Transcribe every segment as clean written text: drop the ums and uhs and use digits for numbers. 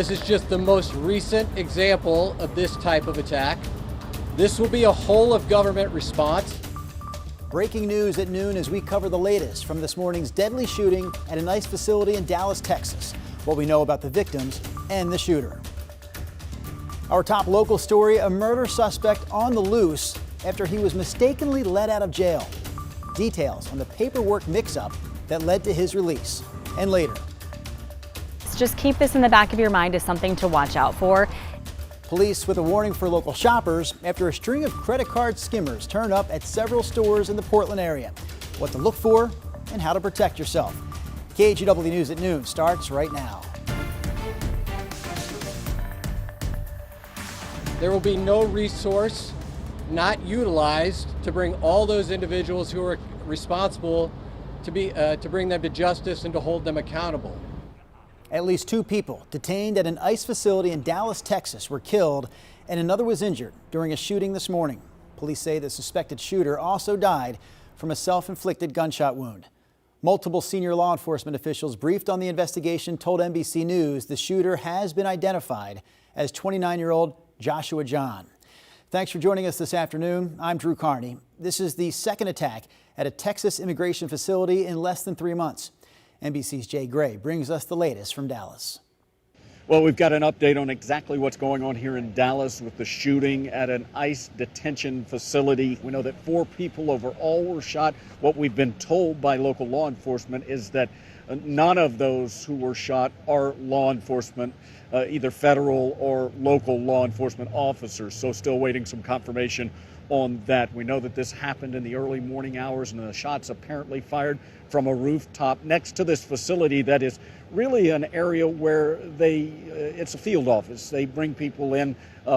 This is just the most recent example of this type of attack. This will be a whole of government response. Breaking news at noon as we cover the latest from this morning's deadly shooting at an ICE facility in Dallas, Texas. What we know about the victims and the shooter. Our top local story, a murder suspect on the loose after he was mistakenly let out of jail. Details on the paperwork mix-up that led to his release. And later. Just keep this in the back of your mind as something to watch out for. Police with a warning for local shoppers after a string of credit card skimmers turned up at several stores in the Portland area. What to look for and how to protect yourself. KGW News at noon starts right now. There will be no resource not utilized to bring all those individuals who are responsible to bring them to justice and to hold them accountable. At least 2 people detained at an ICE facility in Dallas, Texas were killed and another was injured during a shooting this morning. Police say the suspected shooter also died from a self-inflicted gunshot wound. Multiple senior law enforcement officials briefed on the investigation told NBC News the shooter has been identified as 29-year-old Joshua John. Thanks for joining us this afternoon. I'm Drew Carney. This is the second attack at a Texas immigration facility in less than 3 months. NBC's Jay Gray brings us the latest from Dallas. Well, we've got an update on exactly what's going on here in Dallas with the shooting at an ICE detention facility. We know that 4 people overall were shot. What we've been told by local law enforcement is that none of those who were shot are law enforcement, either federal or local law enforcement officers. So still waiting some confirmation on that. We know that this happened in the early morning hours and the shots apparently fired from a rooftop next to this facility that is really an area where it's a field office. They bring people in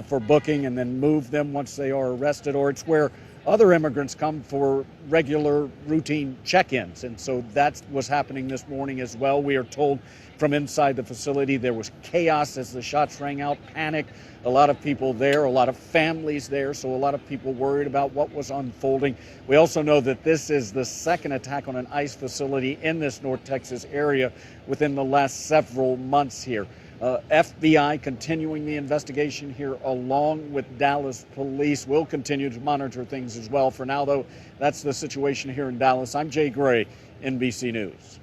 for booking and then move them once they are arrested, or it's where other immigrants come for regular routine check-ins. And so that was happening this morning as well. We are told from inside the facility there was chaos as the shots rang out, panic, a lot of people there, a lot of families there, so a lot of people worried about what was unfolding. We also know that this is the second attack on an ICE facility in this North Texas area within the last several months here. FBI continuing the investigation here along with Dallas police. Will continue to monitor things as well. For now, though, that's the situation here in Dallas. I'm Jay Gray, NBC News.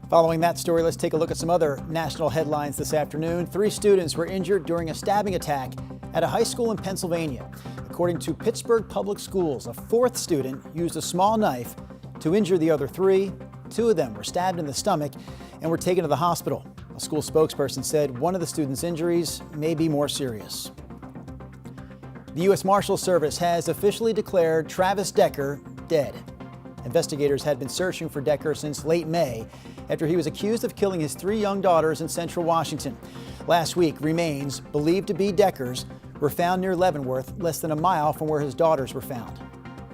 Following that story, let's take a look at some other national headlines this afternoon. 3 students were injured during a stabbing attack at a high school in Pennsylvania. According to Pittsburgh Public Schools, a 4th student used a small knife to injure the other 3. 2 of them were stabbed in the stomach and were taken to the hospital. A school spokesperson said one of the students' injuries may be more serious. The U.S. Marshals Service has officially declared Travis Decker dead. Investigators had been searching for Decker since late May after he was accused of killing his 3 young daughters in central Washington. Last week, remains believed to be Decker's were found near Leavenworth, less than a mile from where his daughters were found.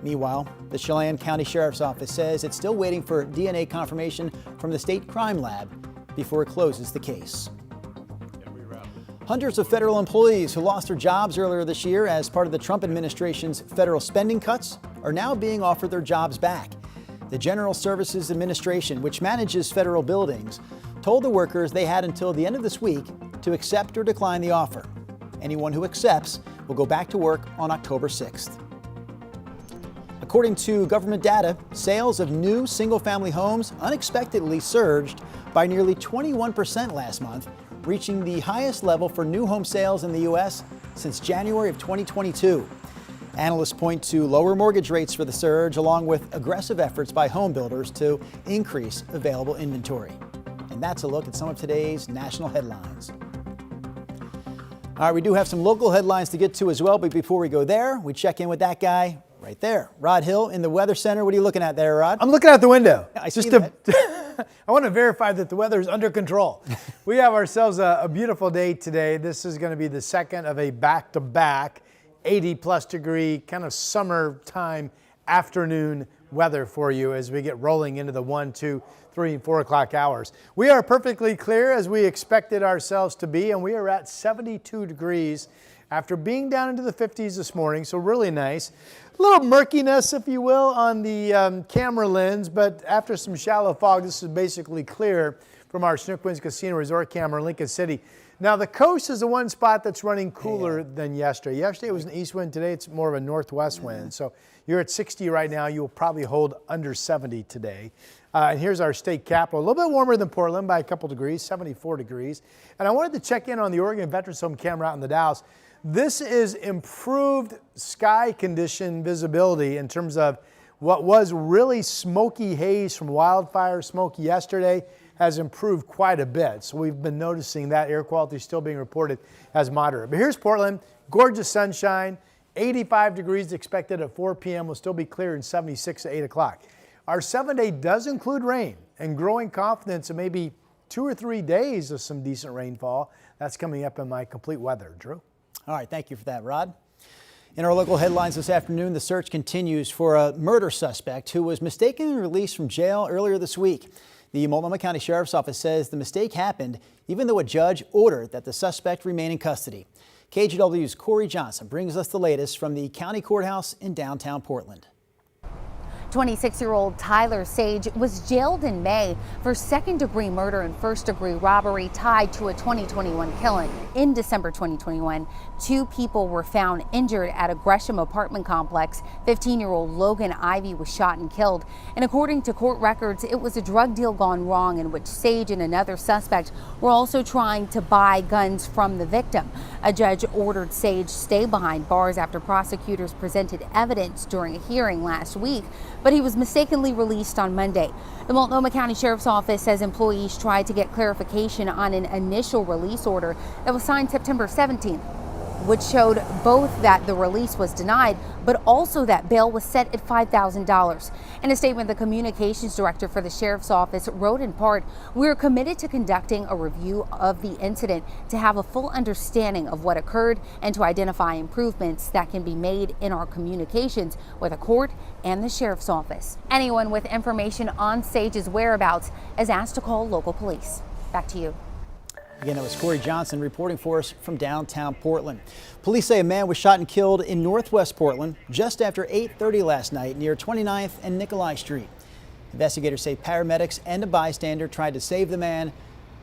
Meanwhile, the Chelan County Sheriff's Office says it's still waiting for DNA confirmation from the state crime lab before it closes the case. Hundreds of federal employees who lost their jobs earlier this year as part of the Trump administration's federal spending cuts are now being offered their jobs back. The General Services Administration, which manages federal buildings, told the workers they had until the end of this week to accept or decline the offer. Anyone who accepts will go back to work on October 6th. According to government data, sales of new single-family homes unexpectedly surged by nearly 21% last month, reaching the highest level for new home sales in the U.S. since January of 2022. Analysts point to lower mortgage rates for the surge, along with aggressive efforts by home builders to increase available inventory. And that's a look at some of today's national headlines. All right, we do have some local headlines to get to as well, but before we go there, we check in with that guy right there. Rod Hill in the Weather Center. What are you looking at there, Rod? I'm looking out the window. I see that. I want to verify that the weather is under control. We have ourselves a beautiful day today. This is going to be the second of a back-to-back 80-plus degree kind of summertime afternoon weather for you as we get rolling into the 1, 2, 3, and 4 o'clock hours. We are perfectly clear as we expected ourselves to be, and we are at 72 degrees after being down into the 50s this morning, so really nice. A little murkiness, if you will, on the camera lens, but after some shallow fog, this is basically clear from our Snook Winds Casino Resort camera in Lincoln City. Now, the coast is the one spot that's running cooler than yesterday. Yesterday it was an east wind. Today it's more of a northwest wind. So you're at 60 right now. You'll probably hold under 70 today. And here's our state capital. A little bit warmer than Portland by a couple degrees, 74 degrees. And I wanted to check in on the Oregon Veterans Home camera out in the Dalles. This is improved sky condition visibility in terms of what was really smoky haze from wildfire smoke yesterday has improved quite a bit. So we've been noticing that air quality is still being reported as moderate. But here's Portland, gorgeous sunshine, 85 degrees expected at 4 p.m. Will still be clear and 76 at 8 o'clock. Our 7-day does include rain and growing confidence of maybe 2 or 3 days of some decent rainfall. That's coming up in my complete weather. Drew? All right, thank you for that, Rod. In our local headlines this afternoon, the search continues for a murder suspect who was mistakenly released from jail earlier this week. The Multnomah County Sheriff's Office says the mistake happened even though a judge ordered that the suspect remain in custody. KGW's Corey Johnson brings us the latest from the county courthouse in downtown Portland. 26-year-old Tyler Sage was jailed in May for second-degree murder and first-degree robbery tied to a 2021 killing. In December 2021, 2 people were found injured at a Gresham apartment complex. 15-year-old Logan Ivy was shot and killed. And according to court records, it was a drug deal gone wrong in which Sage and another suspect were also trying to buy guns from the victim. A judge ordered Sage stay behind bars after prosecutors presented evidence during a hearing last week, but he was mistakenly released on Monday. The Multnomah County Sheriff's Office says employees tried to get clarification on an initial release order that was signed September 17th, which showed both that the release was denied, but also that bail was set at $5,000. In a statement, the communications director for the Sheriff's Office wrote in part, "We're committed to conducting a review of the incident to have a full understanding of what occurred and to identify improvements that can be made in our communications with the court and the Sheriff's Office." Anyone with information on Sage's whereabouts is asked to call local police. Back to you. Again, that was Corey Johnson reporting for us from downtown Portland. Police say a man was shot and killed in northwest Portland just after 8:30 last night near 29th and Nikolai Street. Investigators say paramedics and a bystander tried to save the man,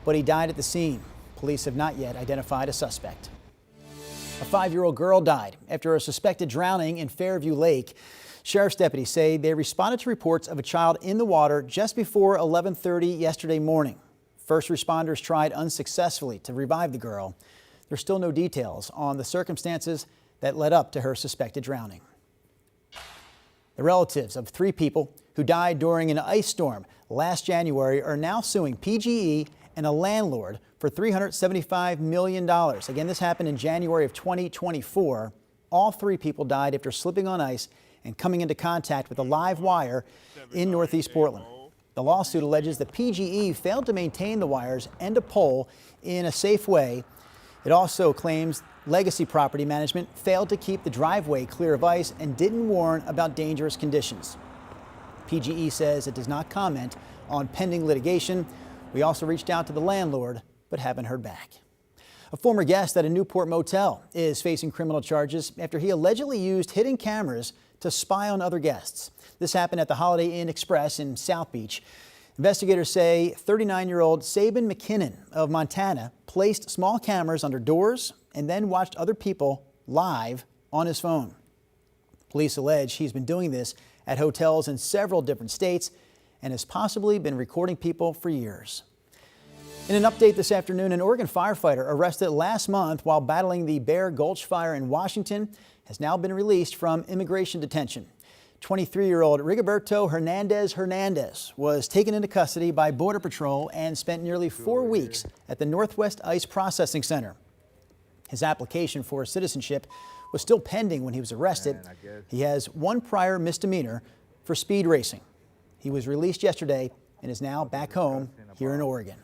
but he died at the scene. Police have not yet identified a suspect. A 5-year-old girl died after a suspected drowning in Fairview Lake. Sheriff's deputies say they responded to reports of a child in the water just before 11:30 yesterday morning. First responders tried unsuccessfully to revive the girl. There's still no details on the circumstances that led up to her suspected drowning. The relatives of 3 people who died during an ice storm last January are now suing PGE and a landlord for $375 million. Again, this happened in January of 2024. All 3 people died after slipping on ice and coming into contact with a live wire in northeast Portland. The lawsuit alleges that PGE failed to maintain the wires and a pole in a safe way. It also claims Legacy Property Management failed to keep the driveway clear of ice and didn't warn about dangerous conditions. PGE says it does not comment on pending litigation. We also reached out to the landlord, but haven't heard back. A former guest at a Newport motel is facing criminal charges after he allegedly used hidden cameras to spy on other guests. This happened at the Holiday Inn Express in South Beach. Investigators say 39-year-old Sabin McKinnon of Montana placed small cameras under doors and then watched other people live on his phone. Police allege he's been doing this at hotels in several different states and has possibly been recording people for years. In an update this afternoon, an Oregon firefighter arrested last month while battling the Bear Gulch fire in Washington has now been released from immigration detention. 23-year-old Rigoberto Hernandez was taken into custody by Border Patrol and spent nearly 4 weeks at the Northwest Ice Processing Center. His application for citizenship was still pending when he was arrested. He has 1 prior misdemeanor for speed racing. He was released yesterday and is now back home here in Oregon.